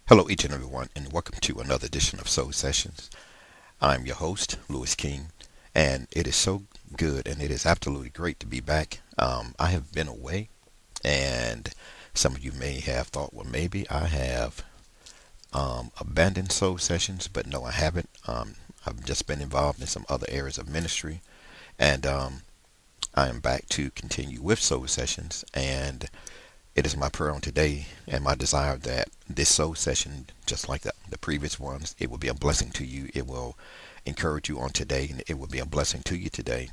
Hello, each and everyone, and welcome to another edition of Soul Sessions. I'm your host, Lewis King, and it is so good and it is absolutely great to be back. I have been away, and some of you may have thought, well, maybe I have abandoned Soul Sessions, but no, I haven't. I've just been involved in some other areas of ministry, and I am back to continue with Soul Sessions, and it is my prayer on today and my desire that this soul session, just like the previous ones, it will be a blessing to you. It will encourage you on today, and it will be a blessing to you today.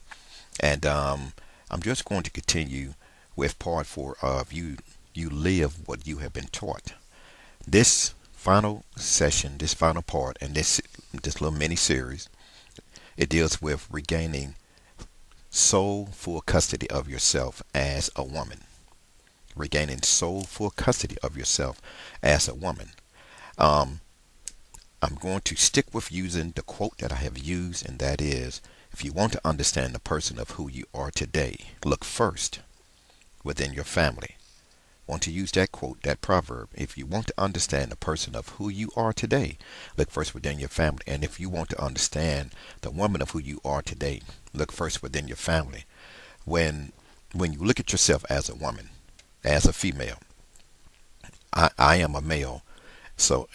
And I'm just going to continue with part four of You live what you have been taught. This final session, this final part, and this little mini series, it deals with regaining soulful custody of yourself as a woman. Regaining soulful custody of yourself as a woman. Um, I'm going to stick with using the quote that I have used, and that is, if you want to understand the person of who you are today, look first within your family. Want to use that quote, that proverb. If you want to understand the person of who you are today, look first within your family. And if you want to understand the woman of who you are today, look first within your family. When when you look at yourself as a woman, as a female, I am a male,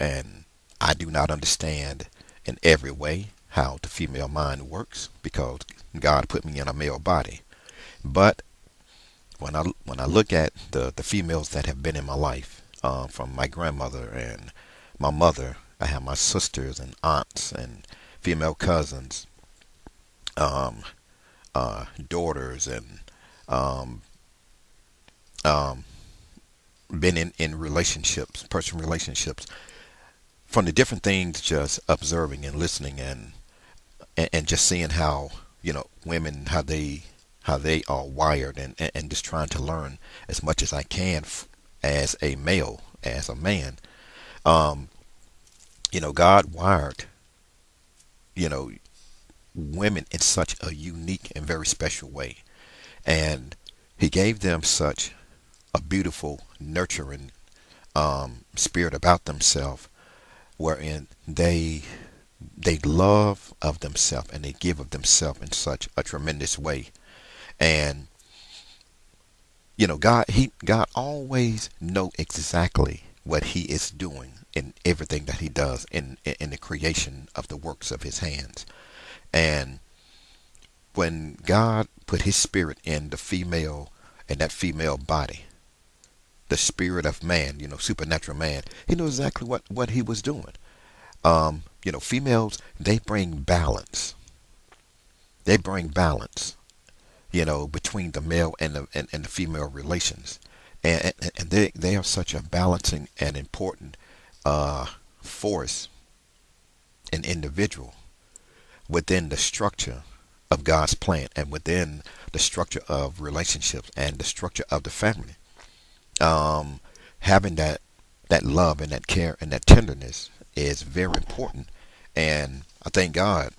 and I do not understand in every way how the female mind works because God put me in a male body. But when I look at the females that have been in my life, from my grandmother and my mother, I have my sisters and aunts and female cousins, um, daughters, and um, um, been in relationships, personal relationships, from the different things, just observing and listening and just seeing how women, how they are wired, and just trying to learn as much as I can as a male, as a man. um God wired you know women in such a unique and very special way, and he gave them such a beautiful nurturing spirit about themselves, wherein they love of themselves and they give of themselves in such a tremendous way. And God always know exactly what he is doing in everything that he does in the creation of the works of his hands. And when God put his spirit in the female, in that female body, the spirit of man, supernatural man, he knew exactly what he was doing. Females, they bring balance. They bring balance, between the male and the female relations. And they are such a balancing and important uh, force and individual within the structure of God's plan and within the structure of relationships and the structure of the family. Um, Having that love and that care and that tenderness is very important. And I thank God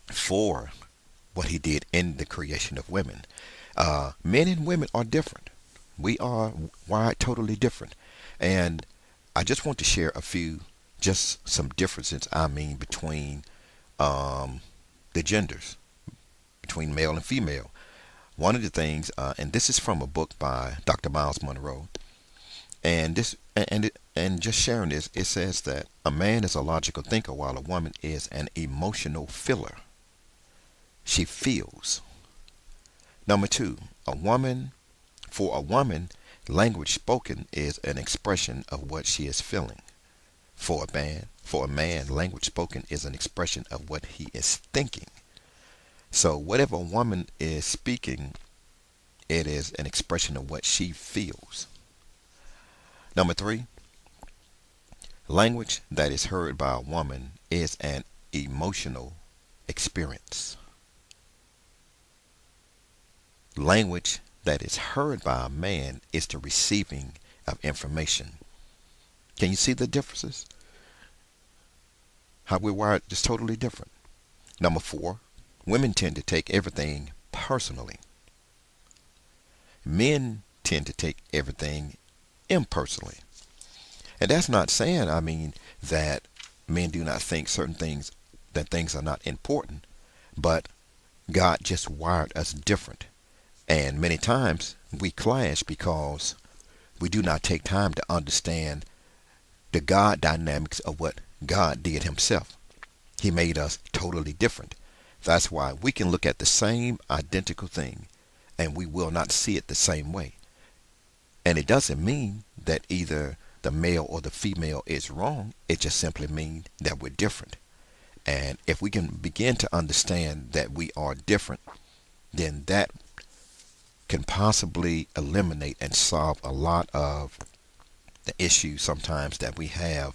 for what he did in the creation of women. Men and women are different. We are wired totally different. And I just want to share just some differences, between um, the genders, between male and female. One of the things, and this is from a book by Dr. Miles Monroe, and just sharing this, it says that a man is a logical thinker while a woman is an emotional filler. She feels. Number two, for a woman, language spoken is an expression of what she is feeling. For a man, language spoken is an expression of what he is thinking. So whatever a woman is speaking, it is an expression of what she feels. Number three, language that is heard by a woman is an emotional experience. Language that is heard by a man is the receiving of information. Can you see the differences? How we're wired is totally different. Number four, women tend to take everything personally. Men tend to take everything impersonally. And that's not saying, that men do not think certain things, that things are not important, but God just wired us different. And many times we clash because we do not take time to understand the God dynamics of what God did himself. He made us totally different. That's why we can look at the same identical thing and we will not see it the same way. And it doesn't mean that either the male or the female is wrong. It just simply means that we're different. And if we can begin to understand that we are different, then that can possibly eliminate and solve a lot of the issues sometimes that we have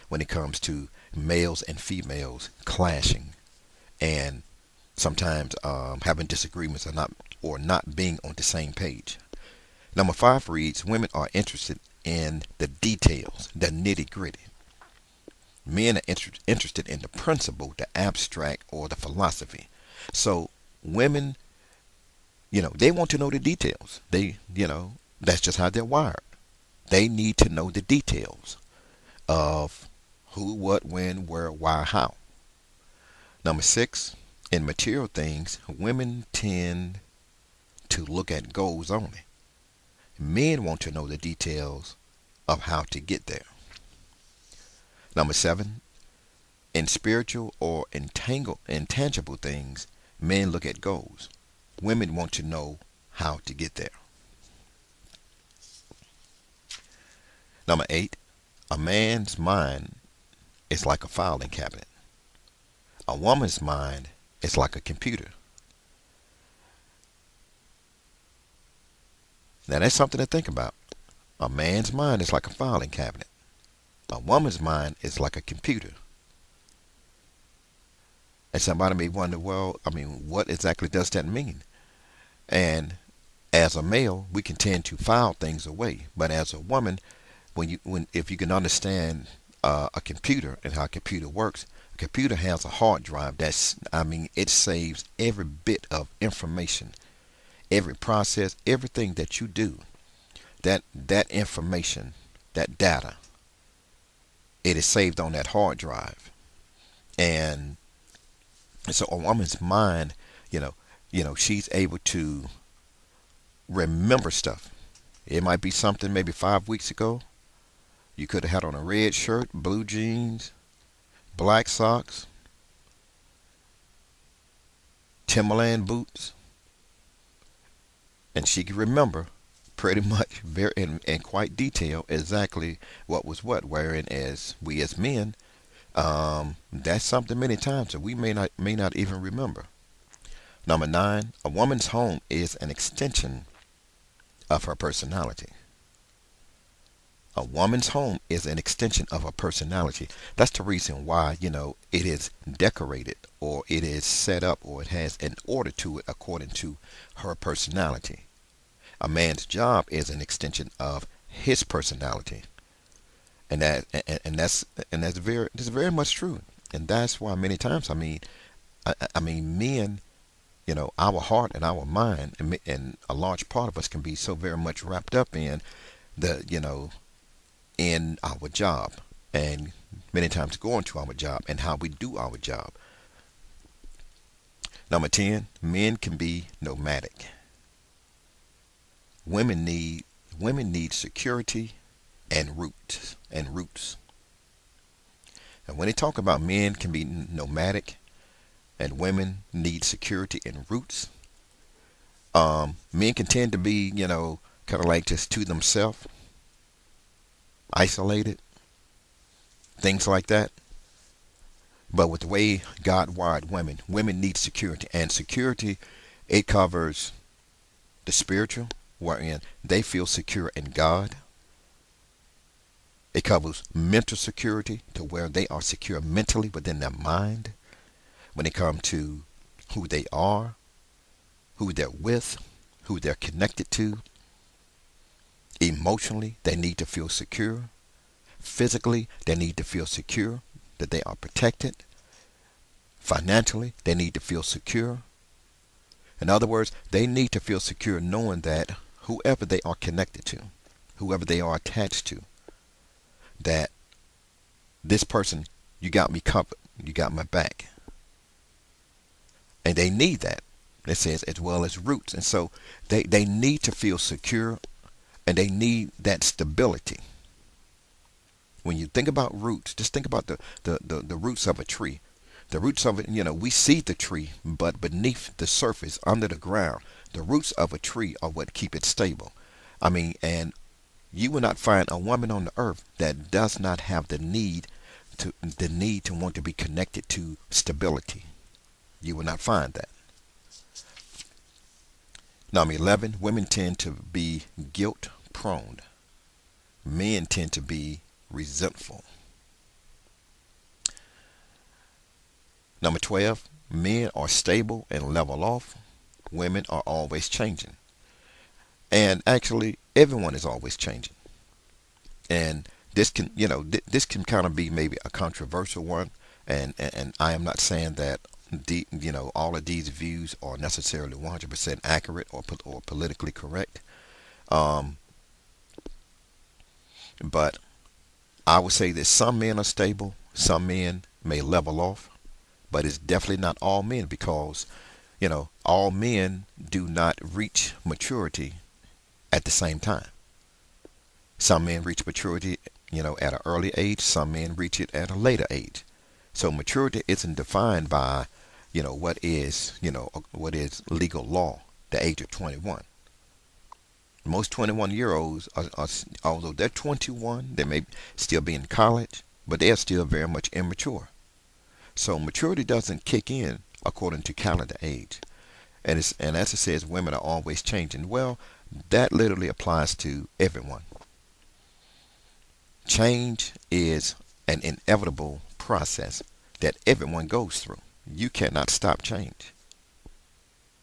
when it comes to males and females clashing and sometimes having disagreements or not being on the same page. Number 5 reads, women are interested in the details, the nitty gritty. Men are interested in the principle, the abstract, or the philosophy. So women, they want to know the details. That's just how they're wired. They need to know the details of who, what, when, where, why, how. Number 6, in material things, women tend to look at goals only. Men want to know the details of how to get there. Number 7, in spiritual or intangible things, men look at goals. Women want to know how to get there. Number 8, a man's mind is like a filing cabinet. A woman's mind is like a computer. Now that's something to think about. A man's mind is like a filing cabinet. A woman's mind is like a computer. And somebody may wonder, well, what exactly does that mean? And as a male, we can tend to file things away. But as a woman, if you can understand a computer and how a computer works, a computer has a hard drive it saves every bit of information, every process, everything that you do. That information, that data, it is saved on that hard drive. And so a woman's mind, she's able to remember stuff. It might be something maybe 5 weeks ago. You could have had on a red shirt, blue jeans, black socks, Timberland boots, and she could remember pretty much very in quite detail exactly what was what. Wherein as we as men, that's something many times that we may not even remember. Number 9, a woman's home is an extension of her personality. A woman's home is an extension of her personality. That's the reason why, it is decorated or it is set up or it has an order to it according to her personality. A man's job is an extension of his personality. And that's very much true. And that's why many times, men, our heart and our mind and a large part of us can be so very much wrapped up in in our job and many times going to our job and how we do our job. Number 10, men can be nomadic. Women need security and roots. And when they talk about men can be nomadic and women need security and roots, men can tend to be, kind of like just to themselves, isolated, things like that. But with the way God wired women need security. And security, it covers the spiritual, wherein they feel secure in God. It covers mental security, to where they are secure mentally within their mind when it comes to who they are, who they're with, who they're connected to. Emotionally, they need to feel secure. Physically, they need to feel secure that they are protected. Financially, they need to feel secure. In other words, they need to feel secure knowing that whoever they are connected to, whoever they are attached to, that this person, you got me covered, you got my back, and they need that. It says as well as roots, and so they need to feel secure, and they need that stability. When you think about roots, just think about the roots of a tree. The roots of it, we see the tree, but beneath the surface, under the ground, the roots of a tree are what keep it stable. I mean, and you will not find a woman on the earth that does not have the need to want to be connected to stability. You will not find that. Number 11, women tend to be guilt prone. Men tend to be resentful. Number 12, men are stable and level off. Women are always changing. And actually, everyone is always changing. And this can kind of be maybe a controversial one. And I am not saying that all of these views are necessarily 100% accurate or politically correct. Um, but I would say that some men are stable, some men may level off, but it's definitely not all men because, all men do not reach maturity at the same time. Some men reach maturity, at an early age, some men reach it at a later age. So maturity isn't defined by, what is legal law, the age of 21. Most 21-year-olds, although they're 21, they may still be in college, but they're still very much immature. So maturity doesn't kick in according to calendar age. And as it says, women are always changing. Well, that literally applies to everyone. Change is an inevitable process that everyone goes through. You cannot stop change.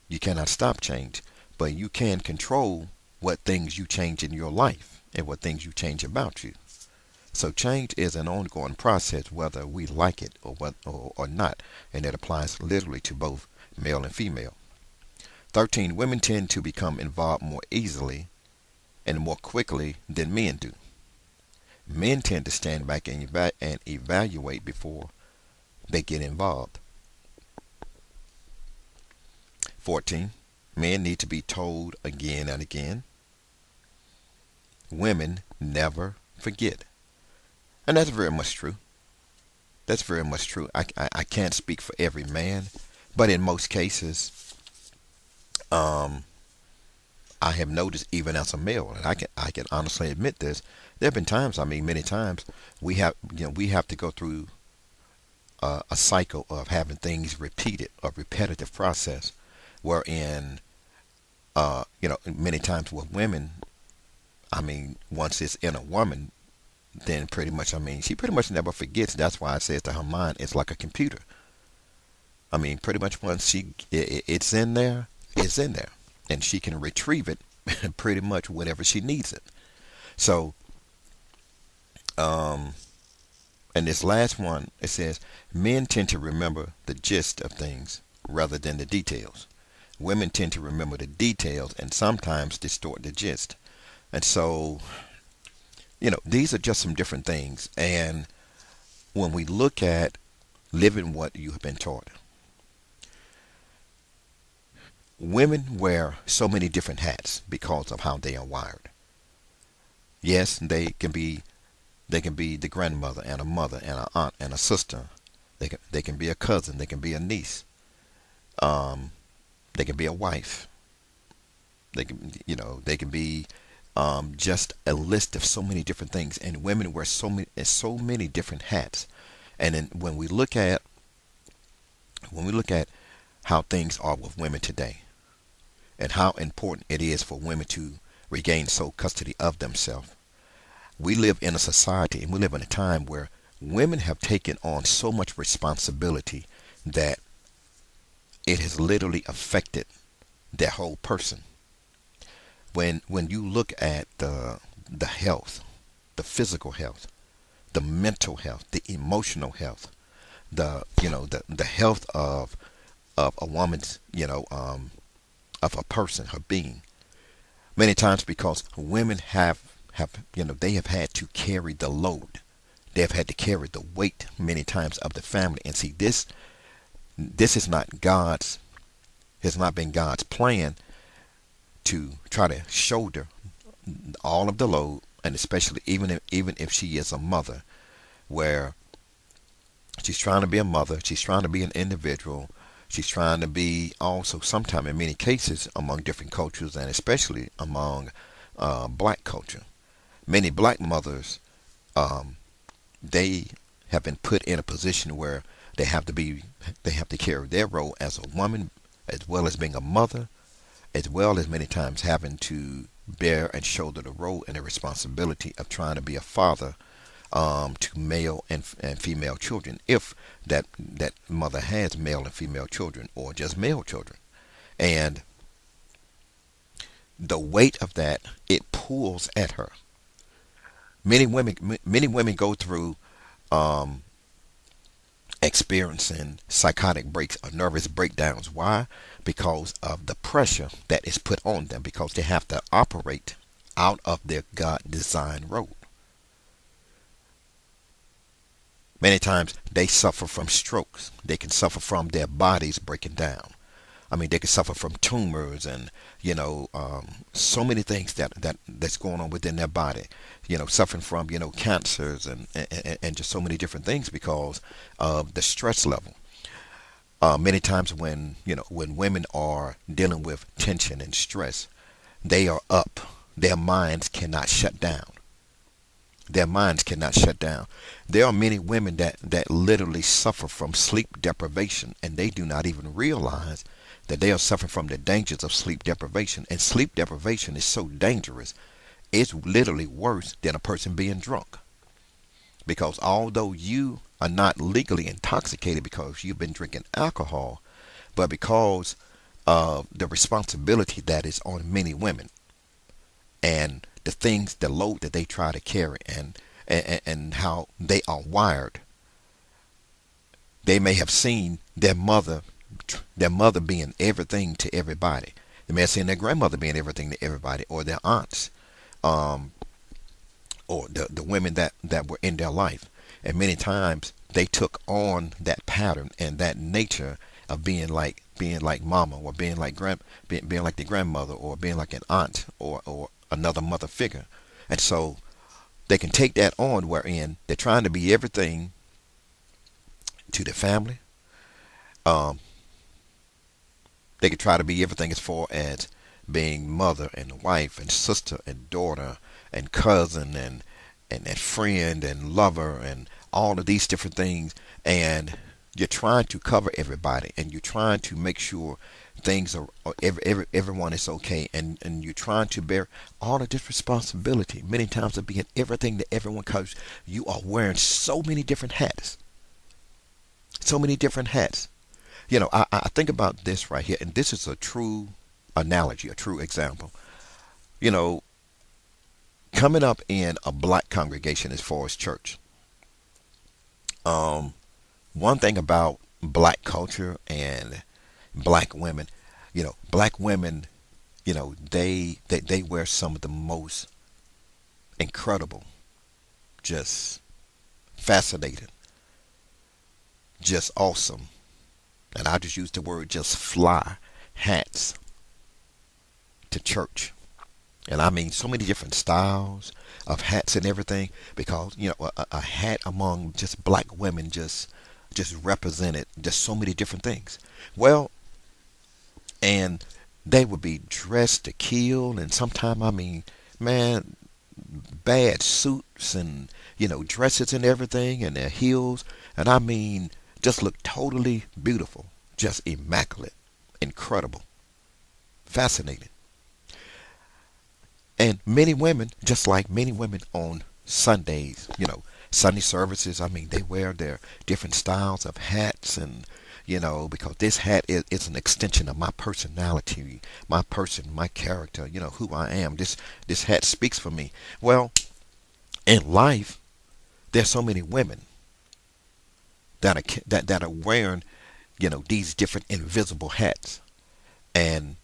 You cannot stop change, but you can control what things you change in your life and what things you change about you. So change is an ongoing process, whether we like it or not, and it applies literally to both male and female. 13. Women tend to become involved more easily and more quickly than men do. Men tend to stand back and evaluate before they get involved. 14. Men need to be told again and again. Women never forget. And that's very much true. That's very much true. I can't speak for every man, but in most cases, um, I have noticed even as a male, and I can honestly admit this. There have been times, many times, we have to go through a cycle of having things repeated, a repetitive process, wherein many times with women, once it's in a woman, then pretty much, she pretty much never forgets. That's why I said to her mind, it's like a computer. Pretty much once it's in there, it's in there, and she can retrieve it pretty much whenever she needs it. So, um, and this last one, it says, men tend to remember the gist of things rather than the details. Women tend to remember the details and sometimes distort the gist. And so, these are just some different things. And when we look at living what you have been taught, women wear so many different hats because of how they are wired. Yes, they can be the grandmother and a mother and an aunt and a sister. They can be a cousin. They can be a niece. Um, they can be a wife. They can be just a list of so many different things. And women wear so many different hats. And then when we look at how things are with women today, and how important it is for women to regain sole custody of themselves. We live in a society and we live in a time where women have taken on so much responsibility that it has literally affected their whole person. When you look at the health, the physical health, the mental health, the emotional health, the health of a woman's, of a person, her being. Many times because women have they have had to carry the load. They've had to carry the weight many times of the family. And see, this is not God's, has not been God's plan to try to shoulder all of the load, and especially even if she is a mother, where she's trying to be a mother, she's trying to be an individual, she's trying to be also sometime in many cases among different cultures, and especially among black culture. Many black mothers, um, they have been put in a position where they have to be they have to carry their role as a woman, as well as being a mother, as well as many times having to bear and shoulder the role and the responsibility of trying to be a father, to male and female children, if that mother has male and female children, or just male children. And the weight of that, it pulls at her. Many women go through, um, experiencing psychotic breaks or nervous breakdowns. Why? Because of the pressure that is put on them, because they have to operate out of their God designed role. Many times they suffer from strokes. They can suffer from their bodies breaking down. I mean, they can suffer from tumors and so many things that's going on within their body. Suffering from cancers and just so many different things because of the stress level. Many times when women are dealing with tension and stress, they are up. Their minds cannot shut down. Their minds cannot shut down. There are many women that literally suffer from sleep deprivation, and they do not even realize that they are suffering from the dangers of sleep deprivation. And sleep deprivation is so dangerous, it's literally worse than a person being drunk. Because although you are not legally intoxicated because you've been drinking alcohol, but because of the responsibility that is on many women, and the things, the load that they try to carry, and how they are wired. They may have seen their mother being everything to everybody. They may have seen their grandmother being everything to everybody, or their aunts, um, or the women that were in their life. And many times they took on that pattern and that nature of being like mama, or being like the grandmother, or being like an aunt, or another mother figure. And so they can take that on, wherein they're trying to be everything to the family. Um, they could try to be everything as far as being mother and wife and sister and daughter and cousin and friend and lover and all of these different things. And you're trying to cover everybody, and you're trying to make sure things are everyone is okay, and you're trying to bear all of this responsibility many times of being everything to everyone, because you are wearing so many different hats. So many different hats. I think about this right here, and this is a true analogy, a true example. You know, Coming up in a black congregation as far as church, um, one thing about black culture and black women, black women, they wear some of the most incredible, just fascinating, just awesome, and I just use the word just fly hats to church. And I mean so many different styles of hats and everything, because a hat among just black women just represented just so many different things. Well, and they would be dressed to kill, and sometimes, I mean, man, bad suits and dresses and everything, and their heels, and I mean just look totally beautiful, just immaculate, incredible, fascinating. And many women, just like many women on Sundays, Sunday services, I mean, they wear their different styles of hats, and because this hat is an extension of my personality, my person, my character, who I am. This hat speaks for me. Well, in life, there's so many women that are wearing, these different invisible hats, and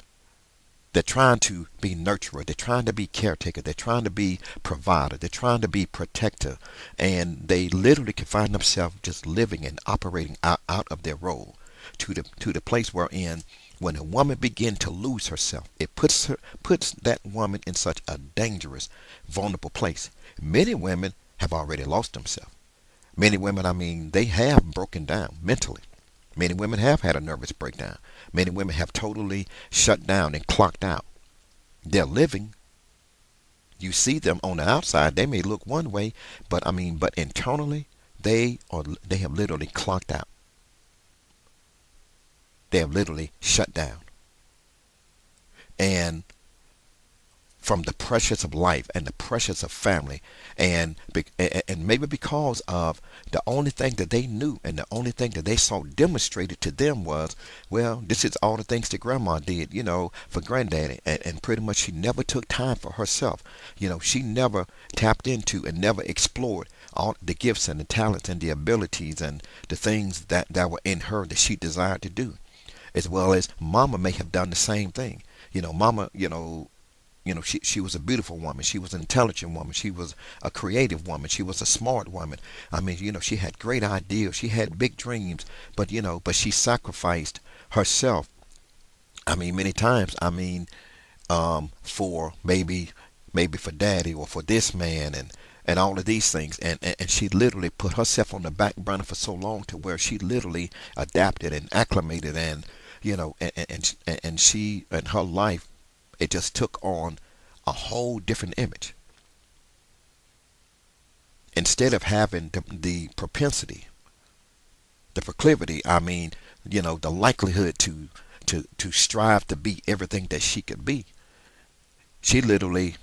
They're trying to be nurturer. They're trying to be caretaker. They're trying to be provider. They're trying to be protector. And they literally can find themselves just living and operating out of their role to the place wherein when a woman begins to lose herself, it puts that woman in such a dangerous, vulnerable place. Many women have already lost themselves. Many women, I mean, they have broken down mentally. Many women have had a nervous breakdown. Many women have totally shut down and clocked out. They're living. You see them on the outside, they may look one way, but internally, they have literally clocked out. They have literally shut down. And from the pressures of life and the pressures of family, and maybe because of the only thing that they knew and the only thing that they saw demonstrated to them was, well, this is all the things that grandma did, for granddaddy, and pretty much she never took time for herself. She never tapped into and never explored all the gifts and the talents and the abilities and the things that were in her that she desired to do, as well as mama may have done the same thing. Mama, she was a beautiful woman. She was an intelligent woman. She was a creative woman. She was a smart woman. I mean, she had great ideas. She had big dreams, but she sacrificed herself. I mean, many times. I mean, for maybe for daddy or for this man and all of these things. And she literally put herself on the back burner for so long to where she literally adapted and acclimated and she and her life, it just took on a whole different image. Instead of having the propensity, the proclivity, I mean, the likelihood to strive to be everything that she could be, she literally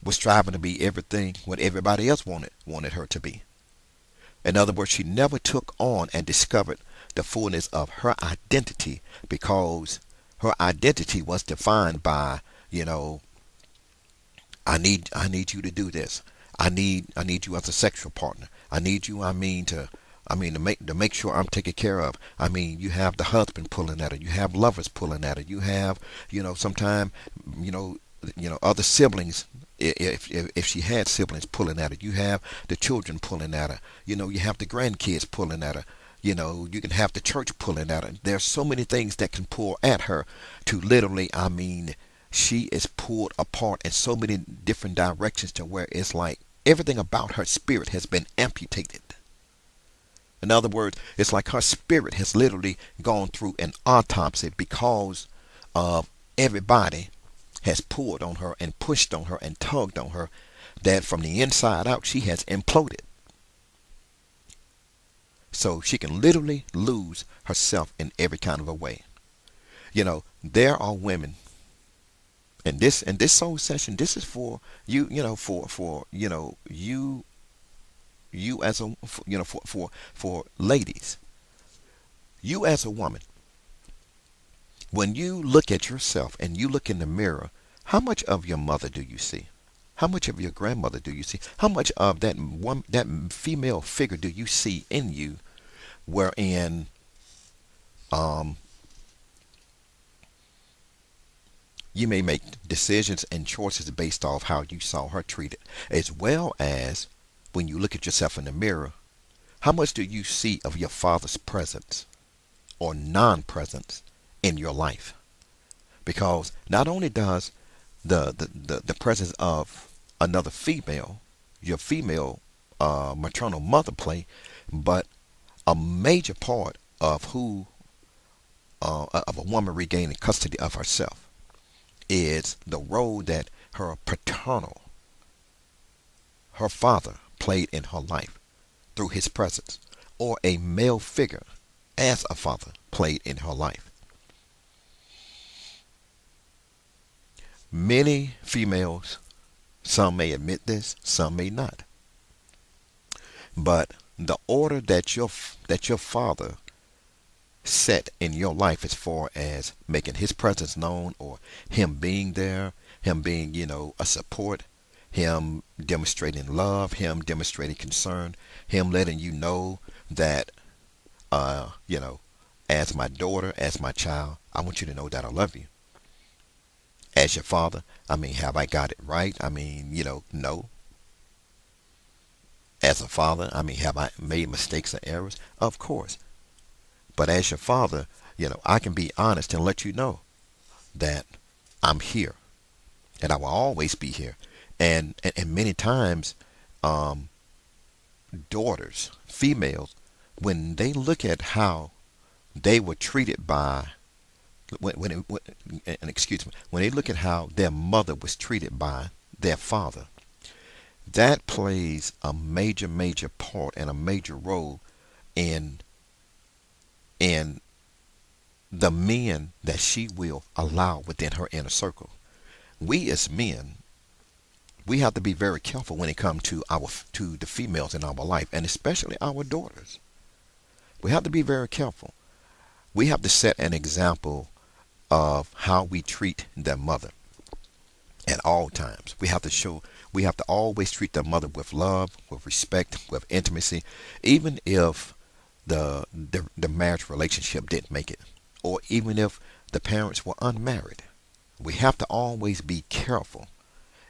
was striving to be everything what everybody else wanted her to be. In other words, she never took on and discovered the fullness of her identity, because her identity was defined by, I need you to do this. I need you as a sexual partner. I need you, to make sure I'm taken care of. I mean, you have the husband pulling at her. You have lovers pulling at her. You have, sometimes, other siblings. If she had siblings pulling at her, you have the children pulling at her. You have the grandkids pulling at her. You can have the church pulling at her. There's so many things that can pull at her to literally, she is pulled apart in so many different directions to where it's like everything about her spirit has been amputated. In other words, it's like her spirit has literally gone through an autopsy because of everybody has pulled on her and pushed on her and tugged on her, that from the inside out she has imploded. So she can literally lose herself in every kind of a way. There are women, and this soul session, this is for you, you as a, for ladies, you as a woman. When you look at yourself and you look in the mirror, how much of your mother do you see? How much of your grandmother do you see? How much of that female figure do you see in you, wherein you may make decisions and choices based off how you saw her treated, as well as when you look at yourself in the mirror, how much do you see of your father's presence or non-presence in your life? Because not only does the presence of another female, your female maternal mother play, but a major part of of a woman regaining custody of herself is the role that her father played in her life through his presence, or a male figure as a father played in her life. Many females, some may admit this, some may not, but the order that your father set in your life, as far as making his presence known, or him being there, him being, a support, him demonstrating love, him demonstrating concern, him letting you know that, as my daughter, as my child, I want you to know that I love you. As your father, I mean, have I got it right? I mean, no. As a father, I mean, have I made mistakes or errors? Of course. But as your father, I can be honest and let you know that I'm here and I will always be here. And many times, um, daughters, females, when they look at how they were treated by, and excuse me, when they look at how their mother was treated by their father, that plays a major, major part and a major role in in the men that she will allow within her inner circle. We as men, we have to be very careful when it comes to the females in our life, and especially our daughters. We have to be very careful. We have to set an example of how we treat their mother at all times. We have to always treat their mother with love, with respect, with intimacy, even if the marriage relationship didn't make it, or even if the parents were unmarried. We have to always be careful,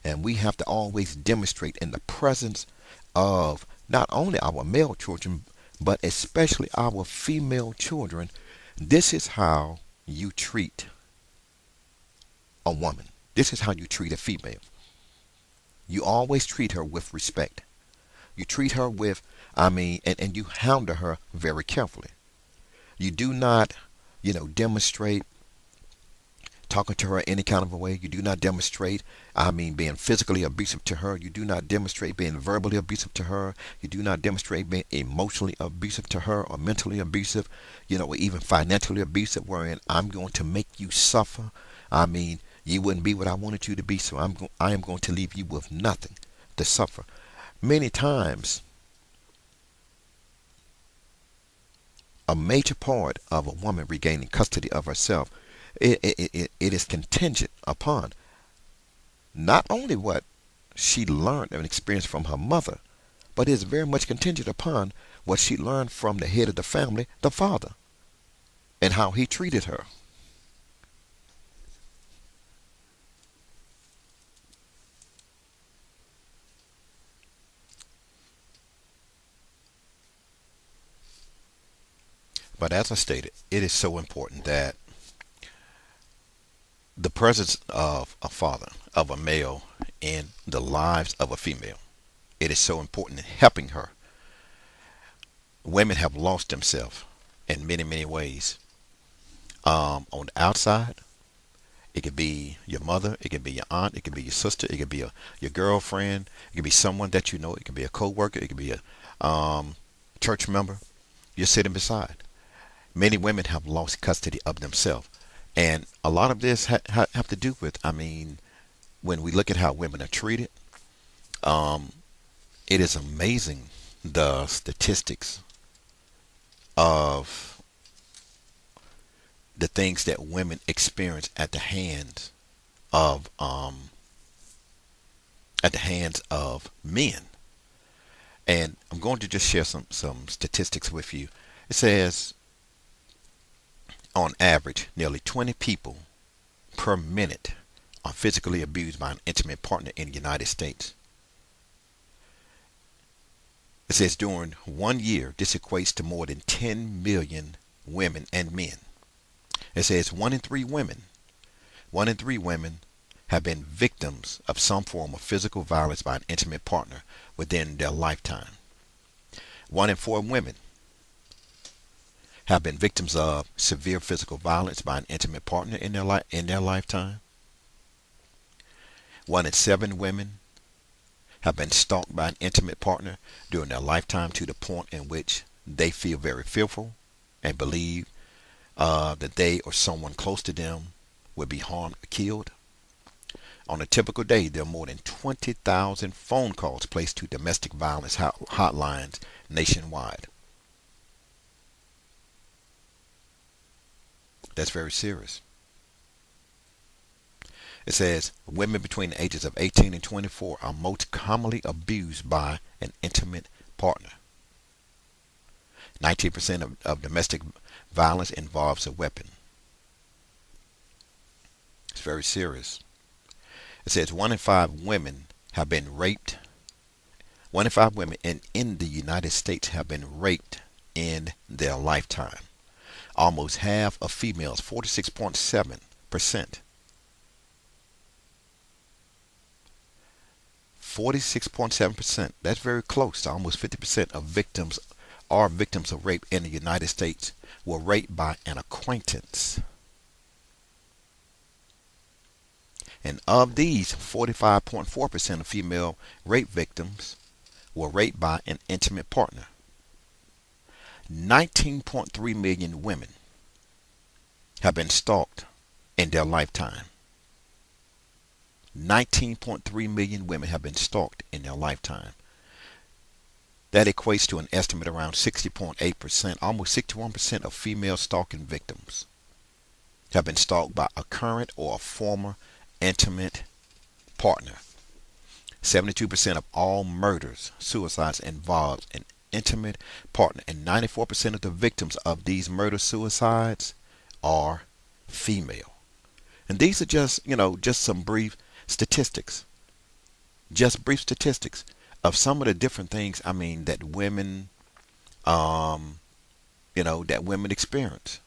and we have to always demonstrate in the presence of not only our male children, but especially our female children. This is how you treat a woman. This is how you treat a female. You always treat her with respect. You treat her with, and you handle her very carefully. You do not, demonstrate talking to her any kind of a way. You do not demonstrate, being physically abusive to her. You do not demonstrate being verbally abusive to her. You do not demonstrate being emotionally abusive to her or mentally abusive, or even financially abusive, wherein I'm going to make you suffer. You wouldn't be what I wanted you to be, so I am going to leave you with nothing to suffer. Many times, a major part of a woman regaining custody of herself, it is contingent upon not only what she learned and experienced from her mother, but it is very much contingent upon what she learned from the head of the family, the father, and how he treated her. But as I stated, it is so important that the presence of a father, of a male, in the lives of a female, it is so important in helping her. Women have lost themselves in many, many ways. On the outside, it could be your mother, it could be your aunt, it could be your sister, it could be your girlfriend, it could be someone that you know, it could be a co-worker, it could be a church member you're sitting beside. Many women have lost custody of themselves. And a lot of this have to do with, when we look at how women are treated, um, it is amazing the statistics of the things that women experience of at the hands of men. And I'm going to just share some statistics with you. It says, on average, nearly 20 people per minute are physically abused by an intimate partner in the United States. It says during 1 year, this equates to more than 10 million women and men. It says one in three women have been victims of some form of physical violence by an intimate partner within their lifetime. One in four women have been victims of severe physical violence by an intimate partner in their lifetime. One in seven women have been stalked by an intimate partner during their lifetime to the point in which they feel very fearful and believe that they or someone close to them will be harmed or killed. On a typical day, there are more than 20,000 phone calls placed to domestic violence hotlines nationwide. That's very serious. It says women between the ages of 18 and 24 are most commonly abused by an intimate partner. 19% of domestic violence involves a weapon. It's very serious. It says 1 in 5 women have been raped. 1 in 5 women in the United States have been raped in their lifetime. Almost half of females, 46.7%. 46.7%. That's very close to almost 50% of victims are victims of rape in the United States were raped by an acquaintance. And of these, 45.4% of female rape victims were raped by an intimate partner. 19.3 million women have been stalked in their lifetime. 19.3 million women have been stalked in their lifetime. That equates to an estimate around 60.8%, almost 61% of female stalking victims have been stalked by a current or a former intimate partner. 72% of all murders, suicides involves an intimate partner, and 94% of the victims of these murder suicides are female. And these are just some brief statistics. Just brief statistics of some of the different things that women that women experience.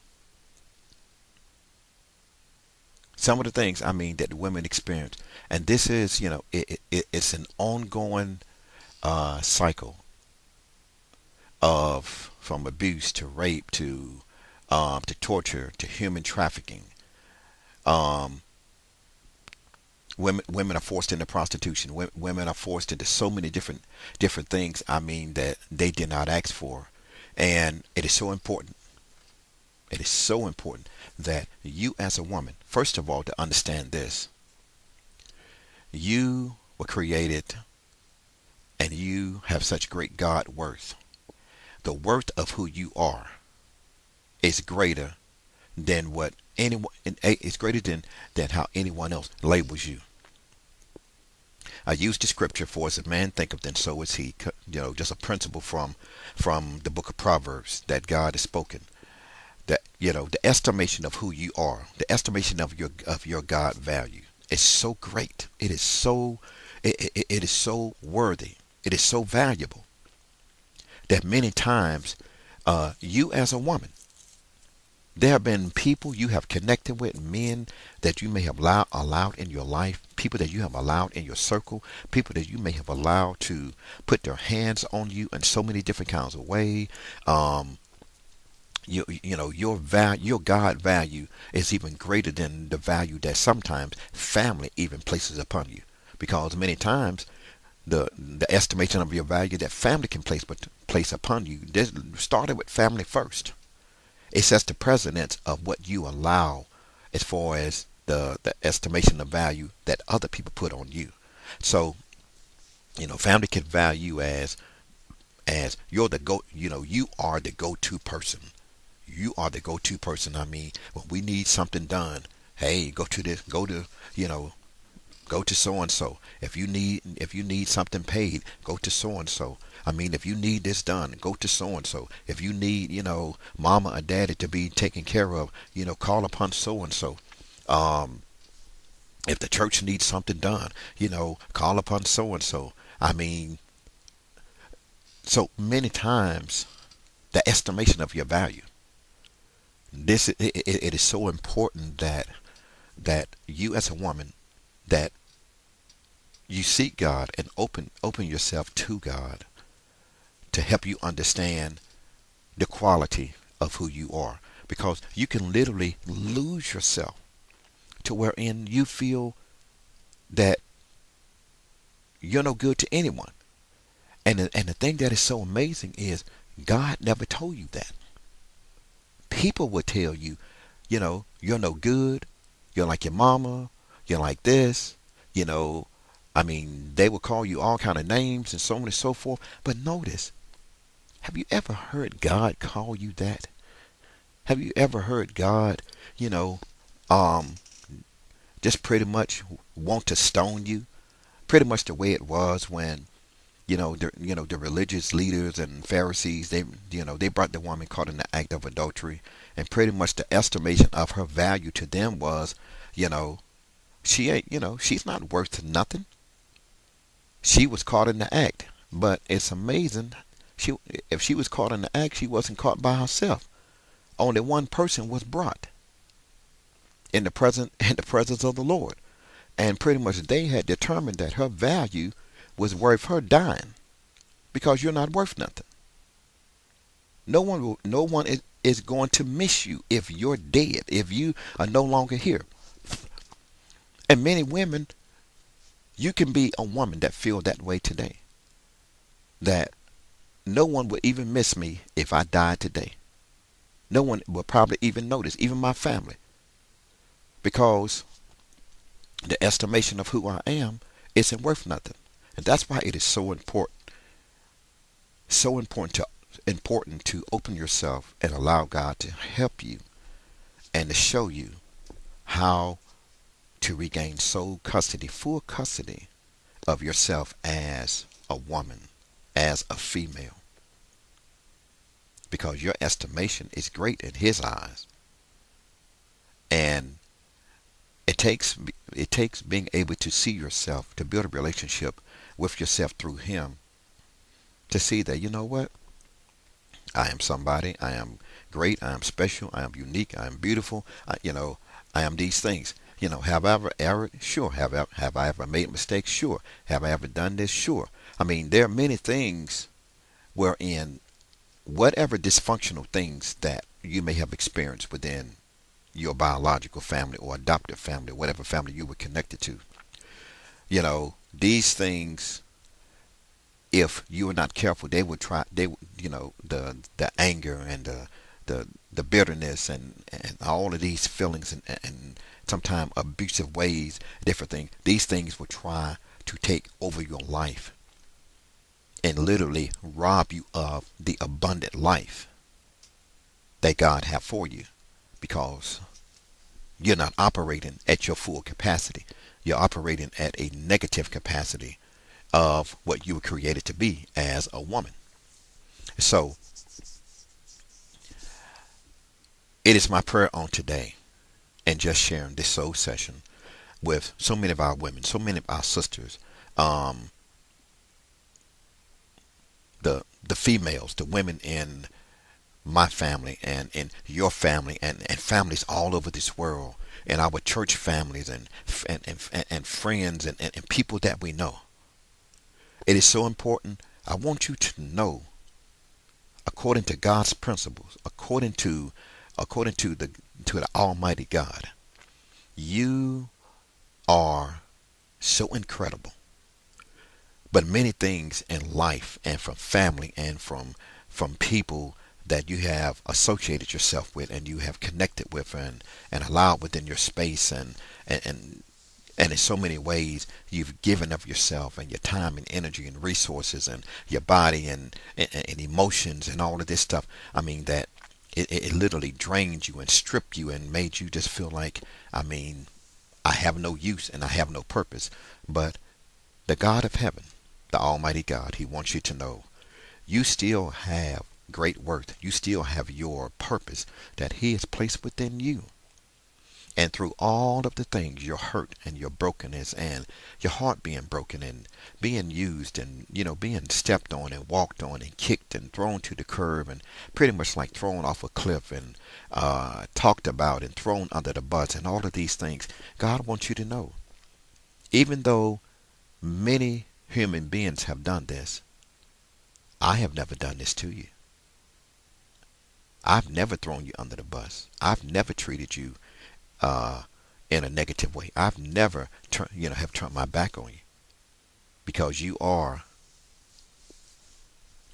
Some of the things that women experience, and this is it's an ongoing cycle of from abuse to rape to torture to human trafficking. Um, women are forced into prostitution. Women are forced into so many different things. That they did not ask for, and it is so important. It is so important that you, as a woman, first of all, to understand this: you were created, and you have such great God worth. The worth of who you are is greater than what anyone. It's greater than how anyone else labels you. I use the scripture for as a man thinketh, then so is he. Just a principle from the book of Proverbs that God has spoken. That the estimation of who you are, the estimation of your God value is so great. It is so it is so worthy. It is so valuable that many times you as a woman, there have been people you have connected with, men that you may have allowed in your life, people that you have allowed in your circle, people that you may have allowed to put their hands on you in so many different kinds of ways. Your God value is even greater than the value that sometimes family even places upon you, because many times the estimation of your value that family can place upon you, this started with family first. It sets the precedence of what you allow as far as the estimation of value that other people put on you. So, family can value as you're the you are the go-to person. You are the go-to person. When we need something done, hey, go to so and so. If you need something paid, go to so and so. If you need this done, go to so and so. If you need, mama or daddy to be taken care of, call upon so and so. If the church needs something done, call upon so and so. So many times the estimation of your value. It is so important that you as a woman, that you seek God and open yourself to God to help you understand the quality of who you are, because you can literally lose yourself to wherein you feel that you're no good to anyone. And the thing that is so amazing is God never told you that. People will tell you, you're no good, you're like your mama, you're like this, they will call you all kind of names and so on and so forth. But notice, have you ever heard God call you that? Have you ever heard God, just pretty much want to stone you? Pretty much the way it was when, the religious leaders and Pharisees, they brought the woman caught in the act of adultery, and pretty much the estimation of her value to them was, She ain't, she's not worth nothing. She was caught in the act. But it's amazing. She, if she was caught in the act, she wasn't caught by herself. Only one person was brought in the presence of the Lord. And pretty much they had determined that her value was worth her dying because you're not worth nothing. No one is going to miss you if you're dead, if you are no longer here. And many women, you can be a woman that feel that way today. That no one would even miss me if I died today. No one will probably even notice, even my family, because the estimation of who I am isn't worth nothing. And that's why it is so important to open yourself and allow God to help you and to show you how to regain full custody of yourself as a woman, as a female, because your estimation is great in His eyes. And it takes being able to see yourself, to build a relationship with yourself through Him, to see that, you know what, I am somebody. I am great. I am special. I am unique. I am beautiful. I am these things. Have I ever erred? Sure. Have I ever made mistakes? Sure. Have I ever done this? Sure. I mean, there are many things wherein whatever dysfunctional things that you may have experienced within your biological family or adoptive family, whatever family you were connected to, these things, if you are not careful, they would try. The anger and the bitterness and all of these feelings and sometimes abusive ways, different things. These things will try to take over your life and literally rob you of the abundant life that God have for you, because you're not operating at your full capacity. You're operating at a negative capacity of what you were created to be as a woman. So it is my prayer on today, and just sharing this soul session with so many of our women, so many of our sisters, um, the females, the women in my family and in your family and families all over this world, and our church families and friends and people that we know. It is so important. I want you to know, according to God's principles, according to the Almighty God, you are so incredible. But many things in life and from family and from people that you have associated yourself with and you have connected with and allowed within your space and and in so many ways you've given of yourself and your time and energy and resources and your body and emotions and all of this stuff. I mean that it literally drained you and stripped you and made you just feel like, I mean, I have no use and I have no purpose. But the God of heaven, the Almighty God, He wants you to know you still have great worth. You still have your purpose that He has placed within you. And through all of the things, your hurt and your brokenness and your heart being broken and being used and, being stepped on and walked on and kicked and thrown to the curb and pretty much like thrown off a cliff and talked about and thrown under the bus and all of these things, God wants you to know, even though many human beings have done this, I have never done this to you. I've never thrown you under the bus. I've never treated you in a negative way. I've never have turned my back on you, because you are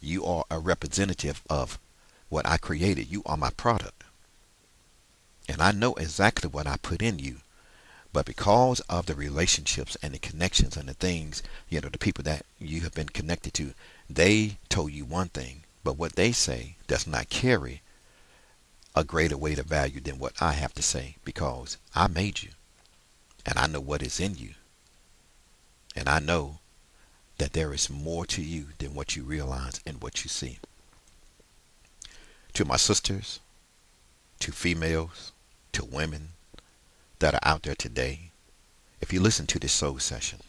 a representative of what I created. You are my product, and I know exactly what I put in you. But because of the relationships and the connections and the things, the people that you have been connected to, they told you one thing, but what they say does not carry a greater weight of value than what I have to say, because I made you and I know what is in you, and I know that there is more to you than what you realize and what you see. To my sisters, to females, to women that are out there today, If you listen to this soul session,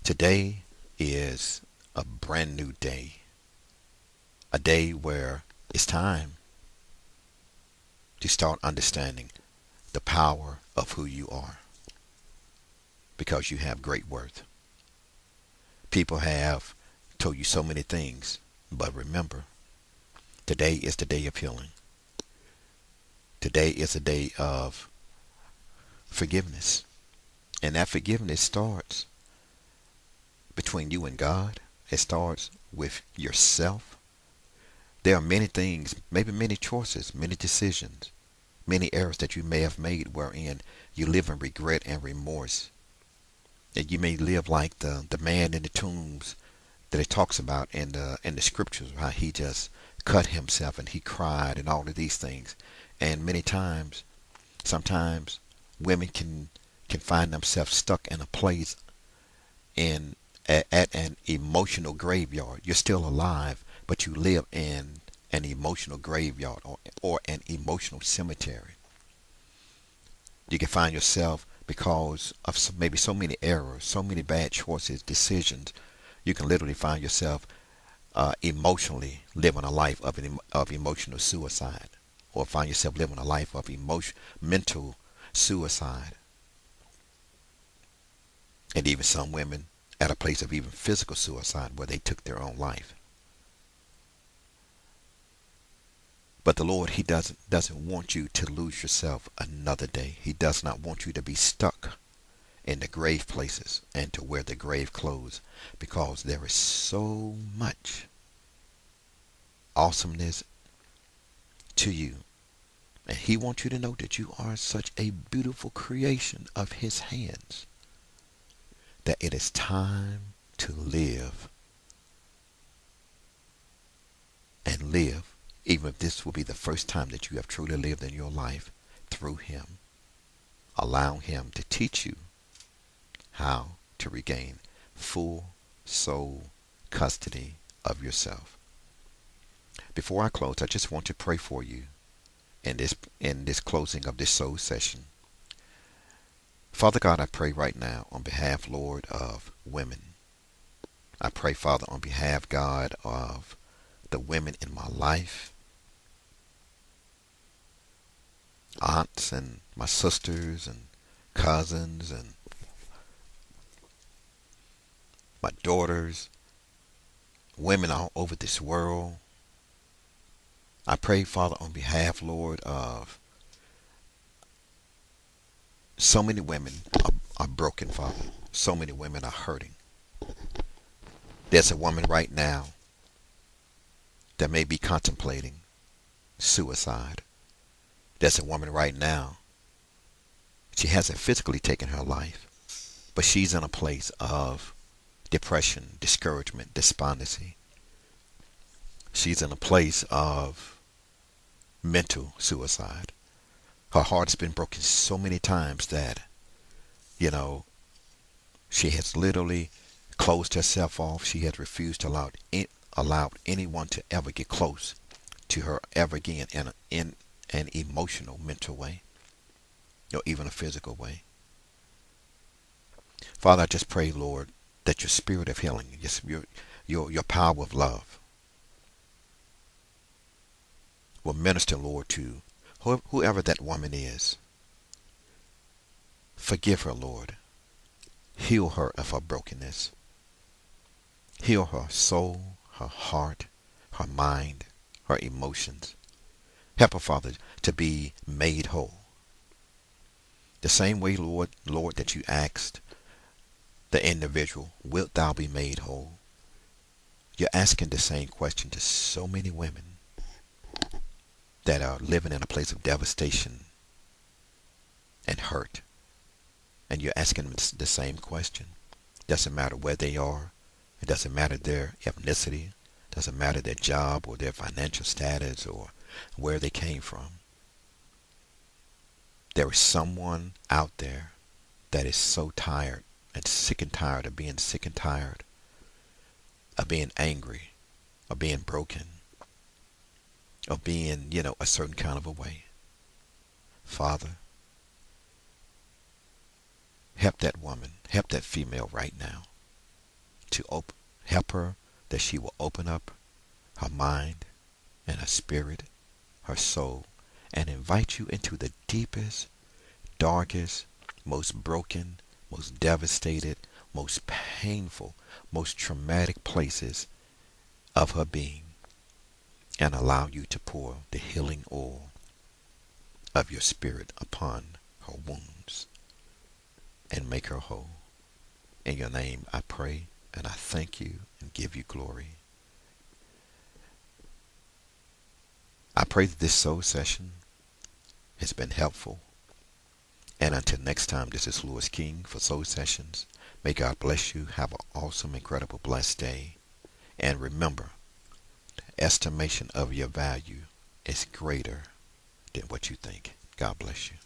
today is a brand new day. A day where it's time to start understanding the power of who you are. Because you have great worth. People have told you so many things, but remember, today is the day of healing. Today is a day of forgiveness. And that forgiveness starts between you and God. It starts with yourself. There are many things, maybe many choices, many decisions, many errors that you may have made wherein you live in regret and remorse. And you may live like the man in the tombs that it talks about in the scriptures, how he just cut himself and he cried and all of these things. And many times, sometimes women can find themselves stuck in a place in at an emotional graveyard. You're still alive, but you live in an emotional graveyard or an emotional cemetery. You can find yourself because of maybe so many errors, so many bad choices, decisions. You can literally find yourself emotionally living a life of emotional suicide, or find yourself living a life of mental suicide. And even some women at a place of even physical suicide where they took their own life. But the Lord, He doesn't want you to lose yourself another day. He does not want you to be stuck in the grave places and to where the grave closed, because there is so much awesomeness to you. And He wants you to know that you are such a beautiful creation of His hands, that it is time to live and live, even if this will be the first time that you have truly lived in your life through Him. Allow Him to teach you how to regain full soul custody of yourself. Before I close, I just want to pray for you in this closing of this soul session. Father God, I pray right now on behalf, Lord, of women. I pray, Father, on behalf, God, of the women in my life, aunts and my sisters and cousins and my daughters, women all over this world. I pray, Father, on behalf, Lord, of so many women are broken, Father. So many women are hurting. There's a woman right now that may be contemplating suicide. There's a woman right now, she hasn't physically taken her life, but she's in a place of depression, discouragement, despondency. She's in a place of mental suicide. Her heart's been broken so many times that, she has literally closed herself off. She has refused to allow anyone to ever get close to her ever again in an emotional, mental way, or even a physical way. Father, I just pray, Lord, that your spirit of healing, your power of love will minister, Lord, to whoever that woman is. Forgive her, Lord. Heal her of her brokenness. Heal her soul, her heart, her mind, her emotions. Help her, Father, to be made whole. The same way, Lord, that you asked the individual, wilt thou be made whole? You're asking the same question to so many women that are living in a place of devastation and hurt. And you're asking them the same question. Doesn't matter where they are. It doesn't matter their ethnicity. Doesn't matter their job or their financial status or where they came from. There is someone out there that is so tired and sick and tired of being sick and tired, of being angry, of being broken, of being, a certain kind of a way. Father, Help that woman, help that female right now to help her that she will open up her mind and her spirit, her soul, and invite you into the deepest, darkest, most broken, most devastated, most painful, most traumatic places of her being, and allow you to pour the healing oil of your spirit upon her wounds and make her whole. In your name I pray and I thank you and give you glory. I pray that this soul session has been helpful. And until next time, this is Louis King for Soul Sessions. May God bless you. Have an awesome, incredible, blessed day. And remember, the estimation of your value is greater than what you think. God bless you.